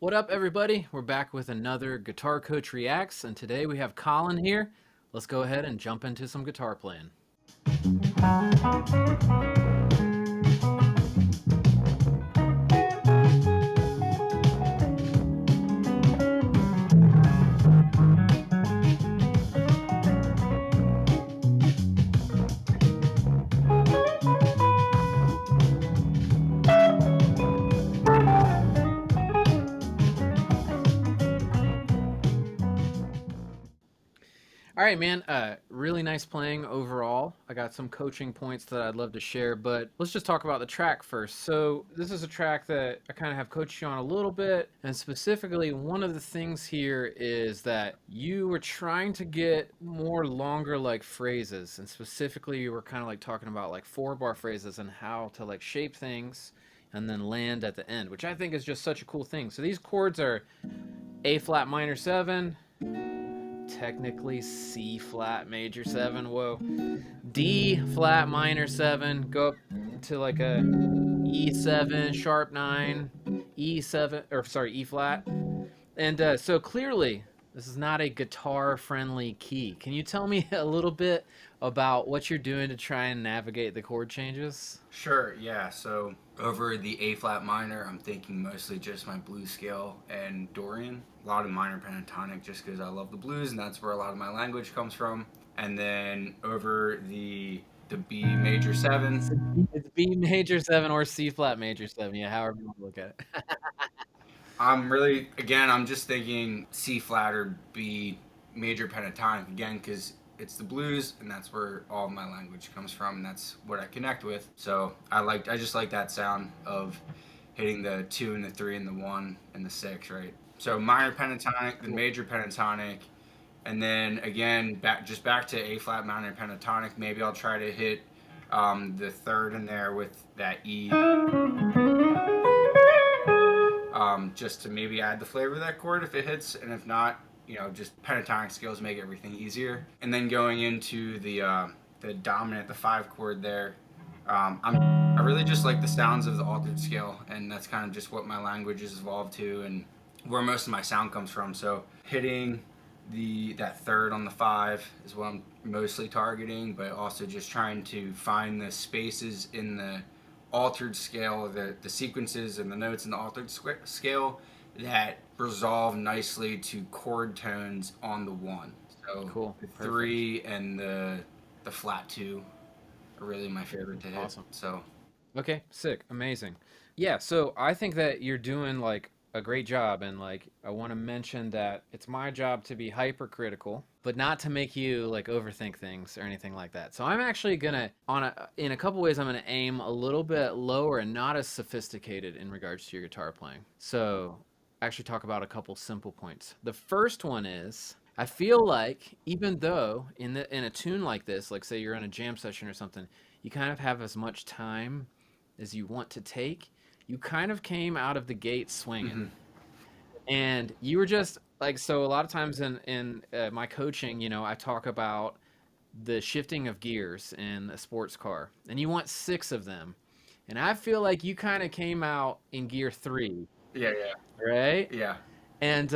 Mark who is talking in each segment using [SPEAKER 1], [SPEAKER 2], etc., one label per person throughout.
[SPEAKER 1] What up, everybody? We're back with another Guitar Coach Reacts, and today we have Colin here. Let's go ahead and jump into some guitar playing. All right, man. Really nice playing overall. I got some coaching points that I'd love to share, but let's just talk about the track first. So this is a track that I kind of have coached you on a little bit, and specifically one of the things here is that you were trying to get more longer like phrases, and specifically you were kind of like talking about like 4-bar phrases and how to like shape things and then land at the end, which I think is just such a cool thing. So these chords are A flat minor 7, technically C flat major 7, whoa, D flat minor 7, go up to like a E7 sharp 9, E7, or sorry, E flat. And so clearly this is not a guitar friendly key. Can you tell me a little bit about what you're doing to try and navigate the chord changes?
[SPEAKER 2] Sure, yeah. So over the A flat minor, I'm thinking mostly just my blues scale and Dorian. A lot of minor pentatonic just because I love the blues and that's where a lot of my language comes from. And then over the B major 7,
[SPEAKER 1] It's B major 7 or C flat major 7, yeah, however you want to look at it.
[SPEAKER 2] I'm just thinking C flat or B major pentatonic again because it's the blues and that's where all of my language comes from and that's what I connect with. So I just like that sound of hitting the 2 and the 3 and the 1 and the 6, right? So minor pentatonic, the
[SPEAKER 1] Cool.
[SPEAKER 2] major pentatonic, and then again back to A flat minor pentatonic. Maybe I'll try to hit the third in there with that E, just to maybe add the flavor of that chord if it hits, and if not, just pentatonic scales make everything easier. And then going into the dominant, the 5 chord there, I really just like the sounds of the altered scale, and that's kind of just what my language has evolved to, and where most of my sound comes from. So hitting that third on the 5 is what I'm mostly targeting, but also just trying to find the spaces in the altered scale, the sequences and the notes in the altered scale that resolve nicely to chord tones on the 1. So
[SPEAKER 1] Cool.
[SPEAKER 2] the
[SPEAKER 1] Perfect.
[SPEAKER 2] 3 and the flat 2 are really my favorite to hit.
[SPEAKER 1] Awesome.
[SPEAKER 2] So
[SPEAKER 1] Okay, sick, amazing. Yeah, so I think that you're doing like a great job, and like I want to mention that it's my job to be hypercritical, but not to make you like overthink things or anything like that. So I'm actually gonna in a couple ways I'm gonna aim a little bit lower and not as sophisticated in regards to your guitar playing. So actually talk about a couple simple points. The first one is I feel like even though in a tune like this, like say you're in a jam session or something, you kind of have as much time as you want to take, you kind of came out of the gate swinging.
[SPEAKER 2] mhm.
[SPEAKER 1] And you were just like, so a lot of times in my coaching, I talk about the shifting of gears in a sports car, and you want 6 of them. And I feel like you kind of came out in gear 3,
[SPEAKER 2] Yeah, yeah,
[SPEAKER 1] right?
[SPEAKER 2] yeah.
[SPEAKER 1] And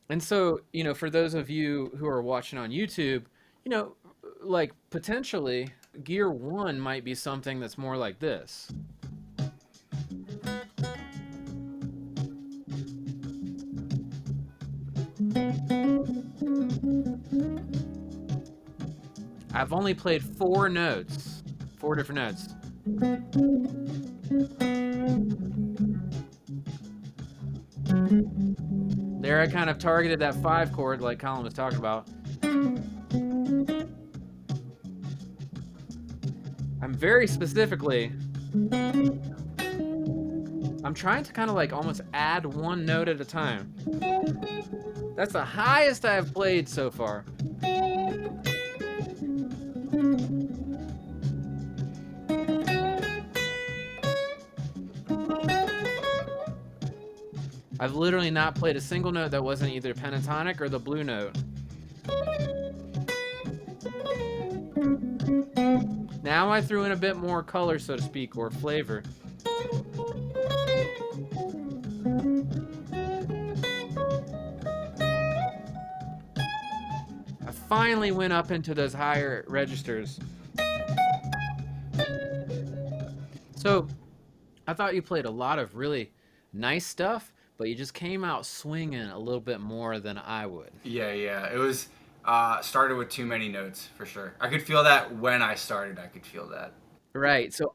[SPEAKER 1] and so, for those of you who are watching on YouTube, you know, like potentially gear 1 might be something that's more like this. I've only played 4 notes, 4 different notes. There I kind of targeted that 5 chord like Colin was talking about. I'm very specifically, I'm trying to kind of like almost add 1 note at a time. That's the highest I've played so far. I've literally not played a single note that wasn't either pentatonic or the blue note. Now I threw in a bit more color, so to speak, or flavor. finally went up into those higher registers. So I thought you played a lot of really nice stuff, but you just came out swinging a little bit more than I would.
[SPEAKER 2] Yeah, yeah. It was started with too many notes for sure. I could feel that when I started. I could feel that.
[SPEAKER 1] Right. So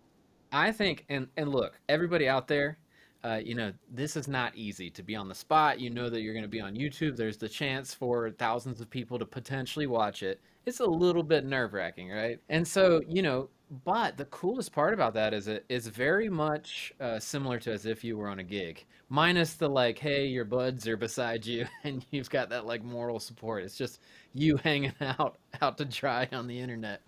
[SPEAKER 1] I think, and look, everybody out there, this is not easy to be on the spot. You know that you're going to be on YouTube. There's the chance for thousands of people to potentially watch it. It's a little bit nerve wracking, right? And so, but the coolest part about that is it is very much similar to as if you were on a gig, minus the like, hey, your buds are beside you and you've got that like moral support. It's just you hanging out to dry on the internet.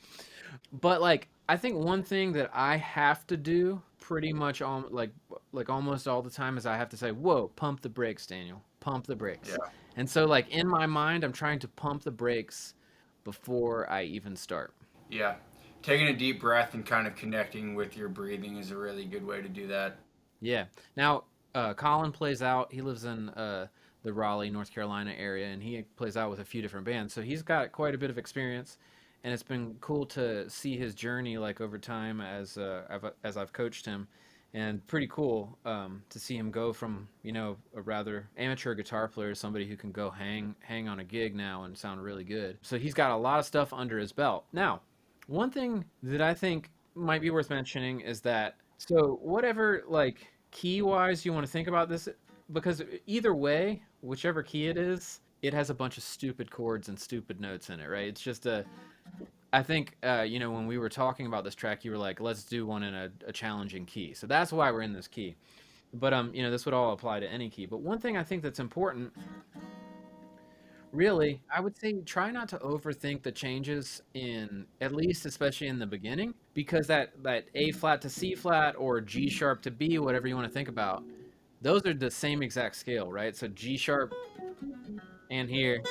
[SPEAKER 1] But like I think one thing that I have to do pretty much all like almost all the time is I have to say, "Whoa, pump the brakes, Daniel. Pump the brakes."
[SPEAKER 2] Yeah,
[SPEAKER 1] And so like in my mind, I'm trying to pump the brakes before I even start.
[SPEAKER 2] yeah. Taking a deep breath and kind of connecting with your breathing is a really good way to do that.
[SPEAKER 1] Yeah. Now, Colin plays out. He lives in the Raleigh, North Carolina area, and he plays out with a few different bands. So he's got quite a bit of experience, and it's been cool to see his journey like over time as I've coached him, and pretty cool to see him go from a rather amateur guitar player to somebody who can go hang on a gig now and sound really good. So he's got a lot of stuff under his belt now. One thing that I think might be worth mentioning is that so whatever like key wise you want to think about this, because either way, whichever key it is, it has a bunch of stupid chords and stupid notes in it, right? It's just a I think when we were talking about this track, you were like, let's do one in a challenging key. So that's why we're in this key. But this would all apply to any key. But one thing I think that's important, really, I would say try not to overthink the changes in at least especially in the beginning, because that A flat to C flat or G sharp to B, whatever you want to think about, those are the same exact scale, right? So G sharp and here.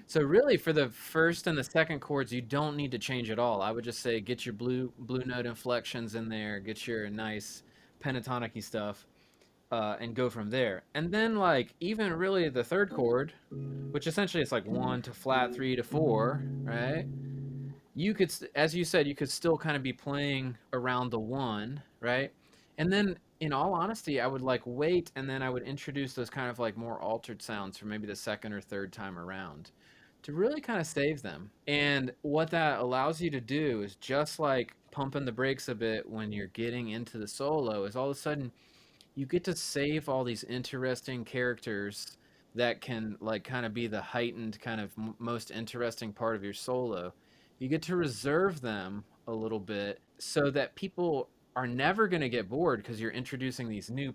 [SPEAKER 1] So really, for the first and the second chords, you don't need to change at all. I would just say get your blue note inflections in there, get your nice pentatonic-y stuff, and go from there. And then like even really the third chord, which essentially it's like 1 to flat 3 to 4, right? You could, as you said, you could still kind of be playing around the 1, right? And then in all honesty, I would like wait and then I would introduce those kind of like more altered sounds for maybe the second or third time around to really kind of save them. And what that allows you to do is just like pumping the brakes a bit when you're getting into the solo is all of a sudden you get to save all these interesting characters that can like kind of be the heightened kind of most interesting part of your solo. You get to reserve them a little bit so that people are never going to get bored because you're introducing these new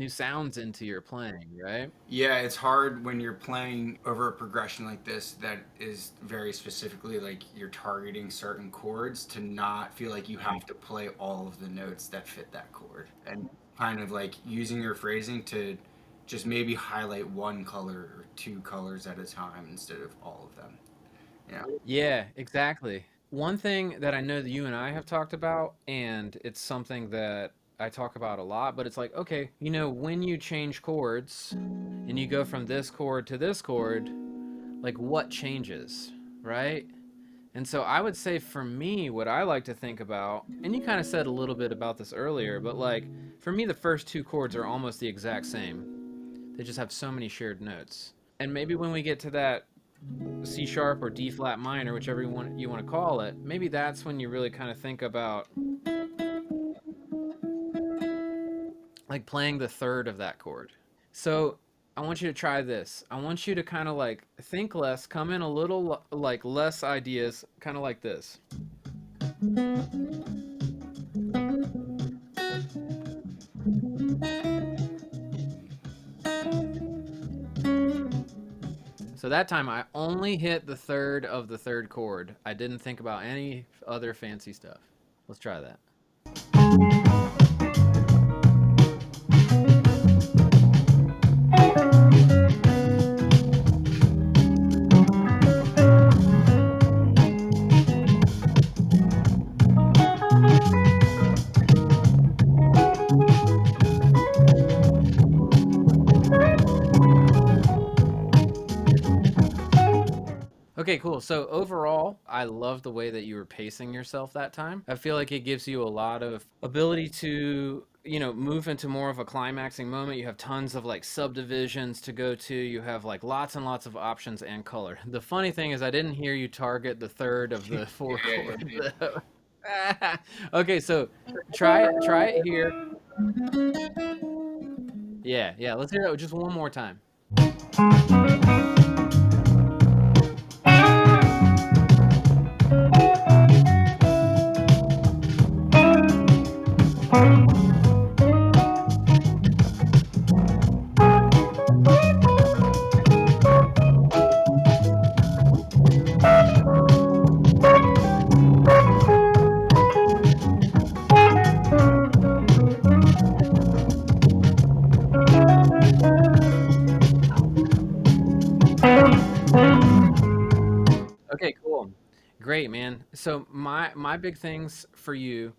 [SPEAKER 1] sounds into your playing, right?
[SPEAKER 2] Yeah, it's hard when you're playing over a progression like this that is very specifically like you're targeting certain chords to not feel like you have to play all of the notes that fit that chord and kind of like using your phrasing to just maybe highlight one color or two colors at a time instead of all of them. Yeah.
[SPEAKER 1] Yeah, exactly. One thing that I know that you and I have talked about, and it's something that I talk about a lot, but it's like, okay, when you change chords and you go from this chord to this chord, like what changes, right? And so I would say for me, what I like to think about, and you kind of said a little bit about this earlier, but like for me, the first two chords are almost the exact same. They just have so many shared notes. And maybe when we get to that C sharp or D flat minor, whichever you want to call it, maybe that's when you really kind of think about like playing the third of that chord. So I want you to try this. I want you to kind of like think less, come in a little like less ideas, kind of like this. So that time I only hit the third of the third chord. I didn't think about any other fancy stuff. Let's try that. Okay, cool. So overall, I love the way that you were pacing yourself that time. I feel like it gives you a lot of ability to, move into more of a climaxing moment. You have tons of like subdivisions to go to. You have like lots and lots of options and color. The funny thing is I didn't hear you target the third of the four
[SPEAKER 2] Yeah,
[SPEAKER 1] chord though. Okay, so try it here. Yeah, yeah, let's hear it just one more time. Okay, cool. Great, man. So my big things for you,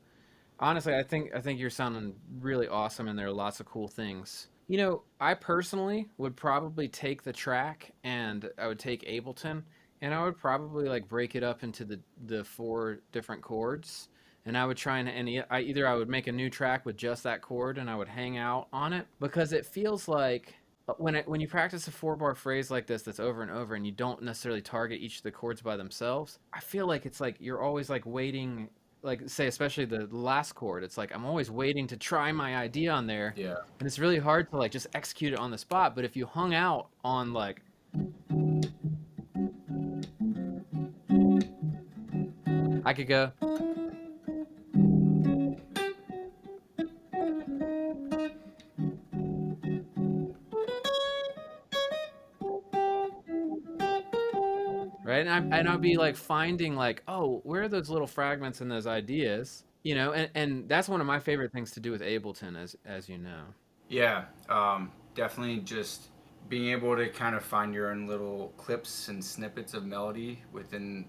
[SPEAKER 1] honestly, I think you're sounding really awesome and there are lots of cool things. I personally would probably take the track and I would take Ableton and I would probably like break it up into the four different chords and I would try I would make a new track with just that chord and I would hang out on it because it feels like when you practice a four bar phrase like this that's over and over and you don't necessarily target each of the chords by themselves, I feel like it's like you're always like waiting, like say especially the last chord, it's like I'm always waiting to try my idea on there
[SPEAKER 2] yeah,
[SPEAKER 1] and it's really hard to like just execute it on the spot. But if you hung out on like I could go right, and I'd be like finding like, oh, where are those little fragments and those ideas, and that's one of my favorite things to do with Ableton, as you know.
[SPEAKER 2] yeah. Definitely just being able to kind of find your own little clips and snippets of melody within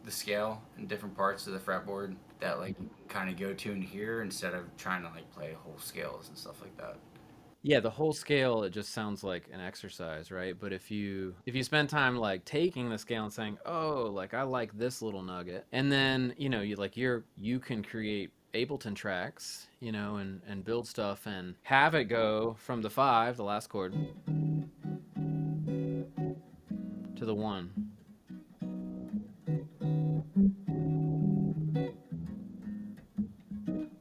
[SPEAKER 2] the scale and different parts of the fretboard that like you can kind of go to and hear instead of trying to like play whole scales and stuff like that.
[SPEAKER 1] Yeah, the whole scale, it just sounds like an exercise, right? But if you spend time like taking the scale and saying, "Oh, like I like this little nugget." And then, you can create Ableton tracks, and build stuff and have it go from the 5, the last chord, to the 1.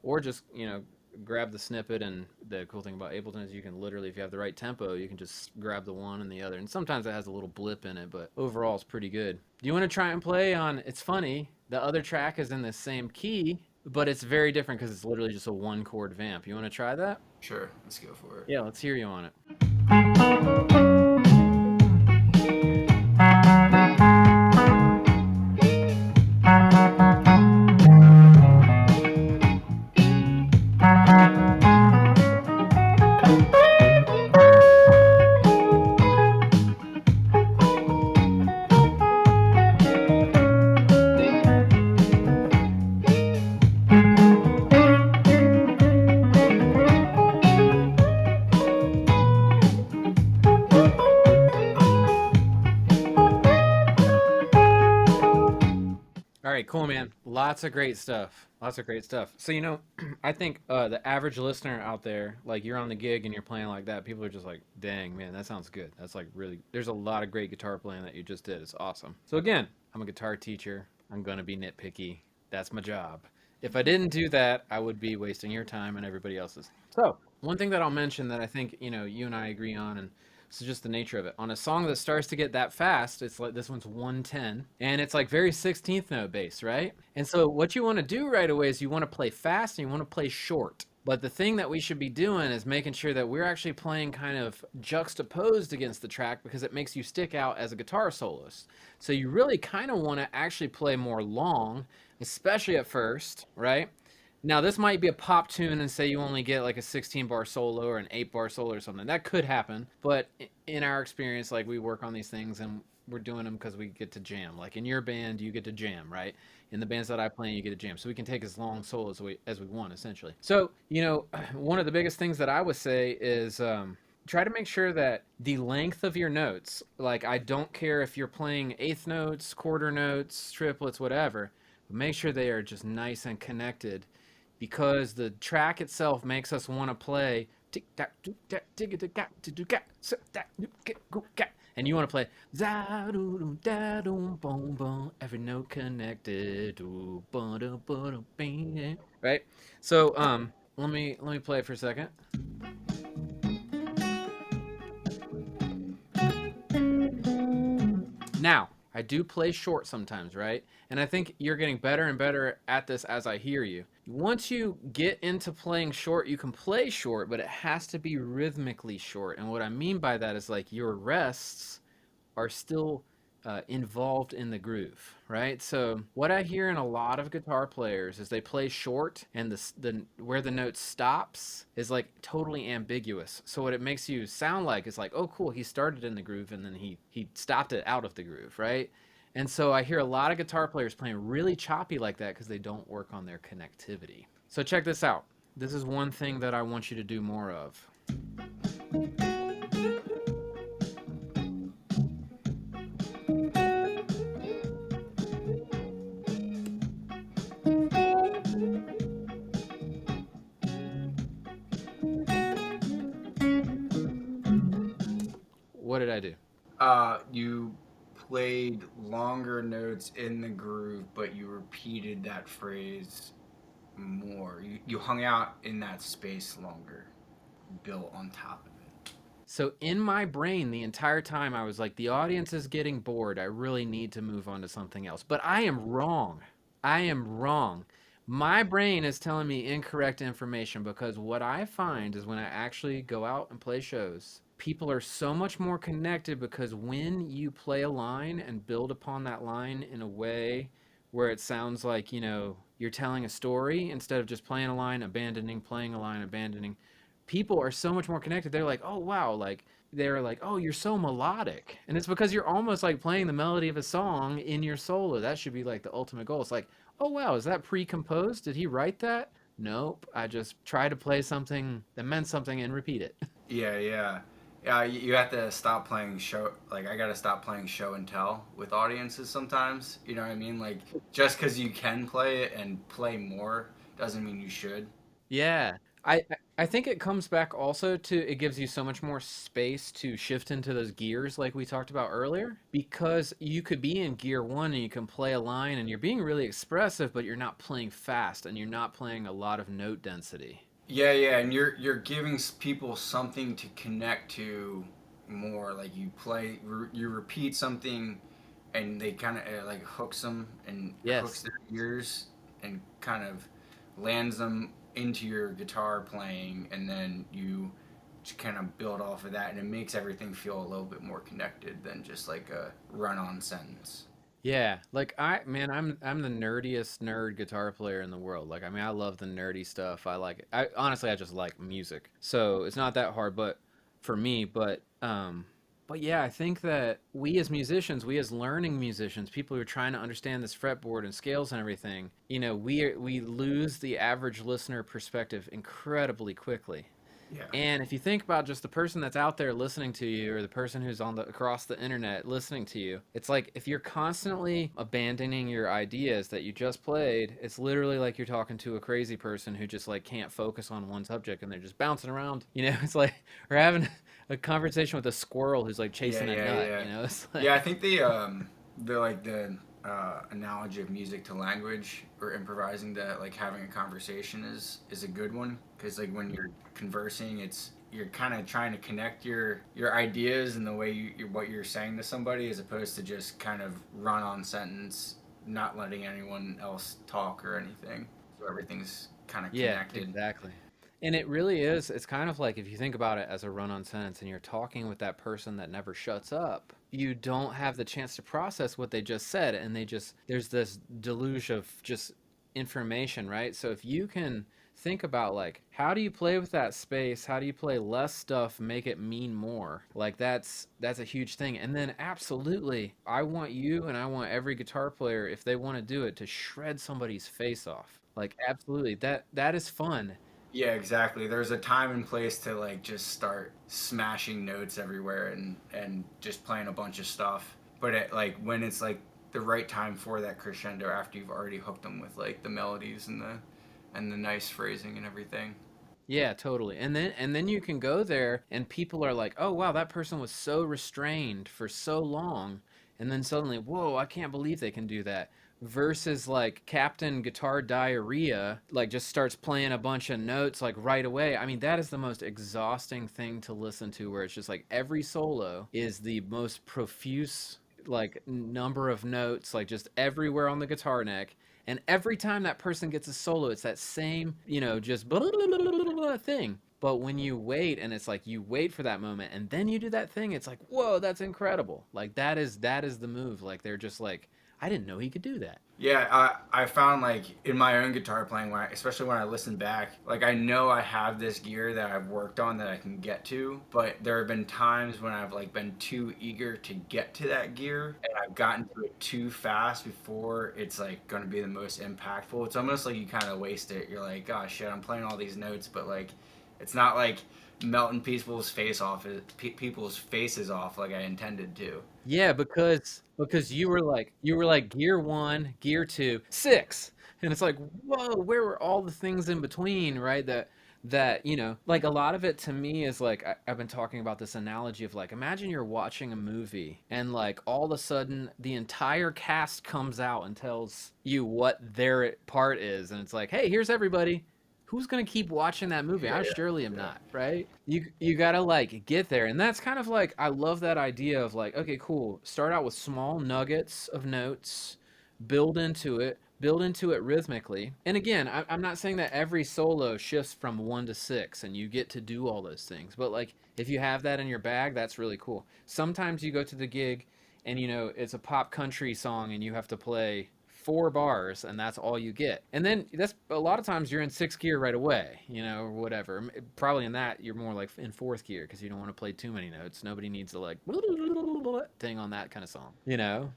[SPEAKER 1] Or just, grab the snippet, and the cool thing about Ableton is you can literally, if you have the right tempo, you can just grab the one and the other. And sometimes it has a little blip in it, but overall it's pretty good. Do you want to try and play on, it's funny, the other track is in the same key, but it's very different because it's literally just a one chord vamp. You want to try that?
[SPEAKER 2] Sure, let's go for it.
[SPEAKER 1] Yeah, let's hear you on it. All right, cool, man. Lots of great stuff. Lots of great stuff. So, I think the average listener out there, like you're on the gig and you're playing like that, people are just like, dang, man, that sounds good. That's like really, there's a lot of great guitar playing that you just did. It's awesome. So, again, I'm a guitar teacher. I'm going to be nitpicky. That's my job. If I didn't do that, I would be wasting your time and everybody else's. So, one thing that I'll mention that I think, you and I agree on, and so just the nature of it. On a song that starts to get that fast, it's like this one's 110, and it's like very 16th note bass, right? And so what you want to do right away is you want to play fast and you want to play short. But the thing that we should be doing is making sure that we're actually playing kind of juxtaposed against the track because it makes you stick out as a guitar soloist. So you really kind of want to actually play more long, especially at first, right? Now, this might be a pop tune and say you only get like a 16 bar solo or an 8 bar solo or something. That could happen. But in our experience, like we work on these things and we're doing them because we get to jam. Like in your band, you get to jam, right? In the bands that I play in, you get to jam. So we can take as long solos as we want, essentially. So, one of the biggest things that I would say is try to make sure that the length of your notes, like I don't care if you're playing eighth notes, quarter notes, triplets, whatever, but make sure they are just nice and connected because the track itself makes us want to play tick tack tock tack tick tick tack tick tack and you want to play za doo doo da doo boom boom every note connected right. So let me play it for a second. Now, I do play short sometimes, right? And I think you're getting better and better at this as I hear you. Once you get into playing short, you can play short, but it has to be rhythmically short. And what I mean by that is like your rests are still involved in the groove, right? So what I hear in a lot of guitar players is they play short, and the where the note stops is like totally ambiguous. So what it makes you sound like is like, oh, cool, he started in the groove and then he stopped it out of the groove, right? And so I hear a lot of guitar players playing really choppy like that because they don't work on their connectivity. So check this out. This is one thing that I want you to do more of. What did I do?
[SPEAKER 2] You played longer notes in the groove, but you repeated that phrase more. You hung out in that space longer, built on top of it.
[SPEAKER 1] So in my brain, the entire time I was like, the audience is getting bored. I really need to move on to something else. But I am wrong. I am wrong. My brain is telling me incorrect information because what I find is when I actually go out and play shows, people are so much more connected because when you play a line and build upon that line in a way where it sounds like, you're telling a story instead of just playing a line, abandoning, playing a line, abandoning, people are so much more connected. They're like, oh wow, like they're like, oh, you're so melodic, and it's because you're almost like playing the melody of a song in your solo. That should be like the ultimate goal. It's like, oh wow, is that pre-composed? Did he write that? Nope. I just try to play something that meant something and repeat it.
[SPEAKER 2] Yeah, yeah. Yeah, you have to stop playing show. Like, I gotta stop playing show and tell with audiences sometimes. You know what I mean? Like, just because you can play it and play more doesn't mean you should.
[SPEAKER 1] Yeah. I think it comes back also to it gives you so much more space to shift into those gears like we talked about earlier because you could be in gear 1 and you can play a line and you're being really expressive but you're not playing fast and you're not playing a lot of note density.
[SPEAKER 2] Yeah, yeah, and you're giving people something to connect to more. Like you repeat something, and they kind of like hooks them and hooks
[SPEAKER 1] Yes.
[SPEAKER 2] their ears and kind of lands them into your guitar playing, and then you just kind of build off of that, and it makes everything feel a little bit more connected than just like a run-on sentence.
[SPEAKER 1] Yeah, like I'm the nerdiest nerd guitar player in the world. Like I mean I love the nerdy stuff. I like it. I honestly I just like music. So it's not that hard but for me, but yeah, I think that we as musicians, we as learning musicians, people who are trying to understand this fretboard and scales and everything, we lose the average listener perspective incredibly quickly.
[SPEAKER 2] Yeah.
[SPEAKER 1] And if you think about just the person that's out there listening to you or the person who's on the across the internet listening to you, it's like if you're constantly abandoning your ideas that you just played, it's literally like you're talking to a crazy person who just like can't focus on one subject and they're just bouncing around. It's like we're having a conversation with a squirrel who's like
[SPEAKER 2] Yeah,
[SPEAKER 1] chasing a
[SPEAKER 2] yeah,
[SPEAKER 1] nut,
[SPEAKER 2] yeah.
[SPEAKER 1] It's
[SPEAKER 2] Yeah, I
[SPEAKER 1] like
[SPEAKER 2] think the analogy of music to language or improvising that like having a conversation is a good one because like when you're conversing, you're kind of trying to connect your ideas and the way what you're saying to somebody as opposed to just kind of run on sentence, not letting anyone else talk or anything. So everything's kind of
[SPEAKER 1] yeah,
[SPEAKER 2] connected.
[SPEAKER 1] exactly. And it really is. It's kind of like if you think about it as a run on sentence and you're talking with that person that never shuts up, you don't have the chance to process what they just said. And there's this deluge of just information, right? So if you can think about like, how do you play with that space? How do you play less stuff, make it mean more? Like that's a huge thing. And then absolutely, I want you and I want every guitar player, if they want to do it, to shred somebody's face off. Like absolutely, that is fun
[SPEAKER 2] Yeah, exactly. There's a time and place to like just start smashing notes everywhere and just playing a bunch of stuff. But it, like when it's like the right time for that crescendo after you've already hooked them with like the melodies and the nice phrasing and everything.
[SPEAKER 1] Yeah, totally. And then you can go there and people are like, "Oh wow, that person was so restrained for so long." And then suddenly, "Whoa, I can't believe they can do that." Versus like Captain Guitar Diarrhea like just starts playing a bunch of notes like right away. I mean, that is the most exhausting thing to listen to where it's just like every solo is the most profuse like number of notes like just everywhere on the guitar neck, and every time that person gets a solo, it's that same, just blah, blah, blah, blah, blah, blah thing. But when you wait and it's like you wait for that moment and then you do that thing, it's like, whoa, that's incredible. Like that is the move. Like they're just like, I didn't know he could do that.
[SPEAKER 2] Yeah, I found like in my own guitar playing, especially when I listen back, like I know I have this gear that I've worked on that I can get to, but there have been times when I've like been too eager to get to that gear and I've gotten to it too fast before it's like going to be the most impactful. It's almost like you kind of waste it. You're like, oh shit, I'm playing all these notes, but like it's not like melting people's faces off like I intended to.
[SPEAKER 1] Yeah, because you were like gear one, gear two, six, and it's like, whoa, where were all the things in between, right? That like a lot of it to me is like I've been talking about this analogy of like imagine you're watching a movie and like all of a sudden the entire cast comes out and tells you what their part is, and it's like, hey, here's everybody. Who's gonna keep watching that movie?
[SPEAKER 2] Yeah,
[SPEAKER 1] I
[SPEAKER 2] yeah,
[SPEAKER 1] surely am
[SPEAKER 2] yeah.
[SPEAKER 1] not, right? You gotta like get there, and that's kind of like I love that idea of like, okay, cool. Start out with small nuggets of notes, build into it rhythmically. And again, I'm not saying that every solo shifts from one to six, and you get to do all those things. But like, if you have that in your bag, that's really cool. Sometimes you go to the gig and it's a pop country song and you have to play 4 bars and that's all you get, and then that's a lot of times you're in sixth gear right away, or whatever. Probably in that you're more like in fourth gear because you don't want to play too many notes. Nobody needs to like thing on that kind of song,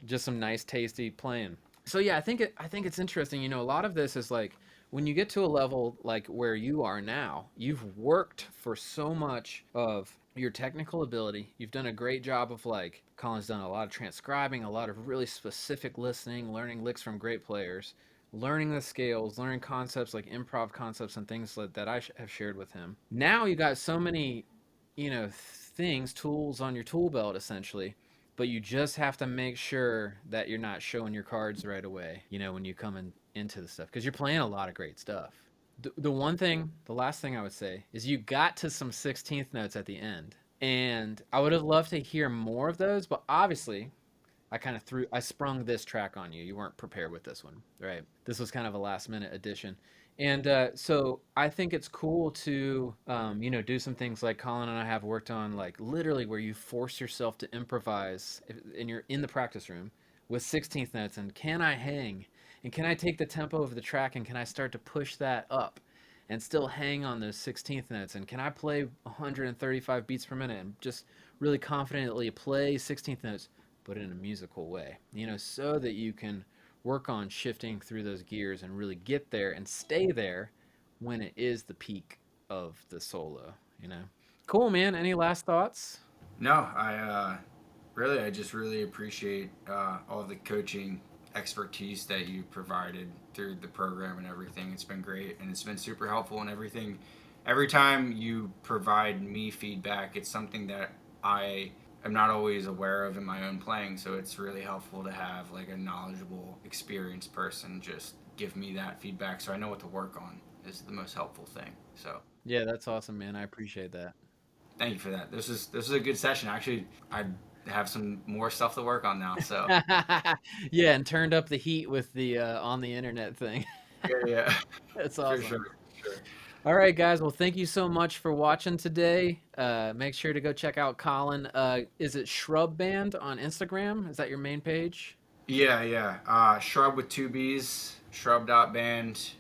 [SPEAKER 1] just some nice tasty playing. So yeah, I think it's interesting. A lot of this is like when you get to a level like where you are now, you've worked for so much of your technical ability. You've done a great job of like Colin's done a lot of transcribing, a lot of really specific listening, learning licks from great players, learning the scales, learning concepts like improv concepts and things that I have shared with him. Now you got so many, things, tools on your tool belt essentially, but you just have to make sure that you're not showing your cards right away, when you come into the stuff because you're playing a lot of great stuff. The last thing I would say is you got to some 16th notes at the end. And I would have loved to hear more of those, but obviously I sprung this track on you. You weren't prepared with this one, right? This was kind of a last minute addition. And so I think it's cool to, do some things like Colin and I have worked on, like literally where you force yourself to improvise and you're in the practice room with 16th notes. And can I hang? And can I take the tempo of the track and can I start to push that up and still hang on those 16th notes? And can I play 135 beats per minute and just really confidently play 16th notes, but in a musical way, so that you can work on shifting through those gears and really get there and stay there when it is the peak of the solo. Cool, man. Any last thoughts?
[SPEAKER 2] No, I just really appreciate all the coaching expertise that you provided through the program and everything. It's been great and it's been super helpful and everything. Every time you provide me feedback, it's something that I am not always aware of in my own playing. So it's really helpful to have like a knowledgeable, experienced person just give me that feedback so I know what to work on is the most helpful thing. So
[SPEAKER 1] Yeah, that's awesome, man. I appreciate that.
[SPEAKER 2] thank you for that. This is a good session. Actually, I have some more stuff to work on now. So
[SPEAKER 1] Yeah, and turned up the heat with the on the internet thing.
[SPEAKER 2] yeah, yeah,
[SPEAKER 1] That's
[SPEAKER 2] for sure,
[SPEAKER 1] awesome.
[SPEAKER 2] for sure.
[SPEAKER 1] All right, guys. Well, thank you so much for watching today. Make sure to go check out Colin. Is it Shrub Band on Instagram? Is that your main page?
[SPEAKER 2] Yeah, yeah. Shrub with two B's. Shrub.band.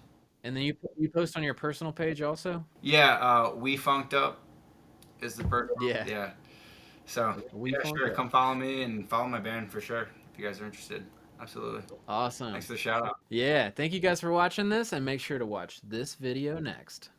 [SPEAKER 1] And then you post on your personal page also?
[SPEAKER 2] Yeah, we funked up is the first one.
[SPEAKER 1] Yeah,
[SPEAKER 2] Yeah. So
[SPEAKER 1] we
[SPEAKER 2] yeah,
[SPEAKER 1] funked
[SPEAKER 2] sure.
[SPEAKER 1] up.
[SPEAKER 2] Come follow me and follow my band for sure if you guys are interested. Absolutely.
[SPEAKER 1] Awesome.
[SPEAKER 2] Thanks for the shout out.
[SPEAKER 1] Yeah, thank you guys for watching this, and make sure to watch this video next.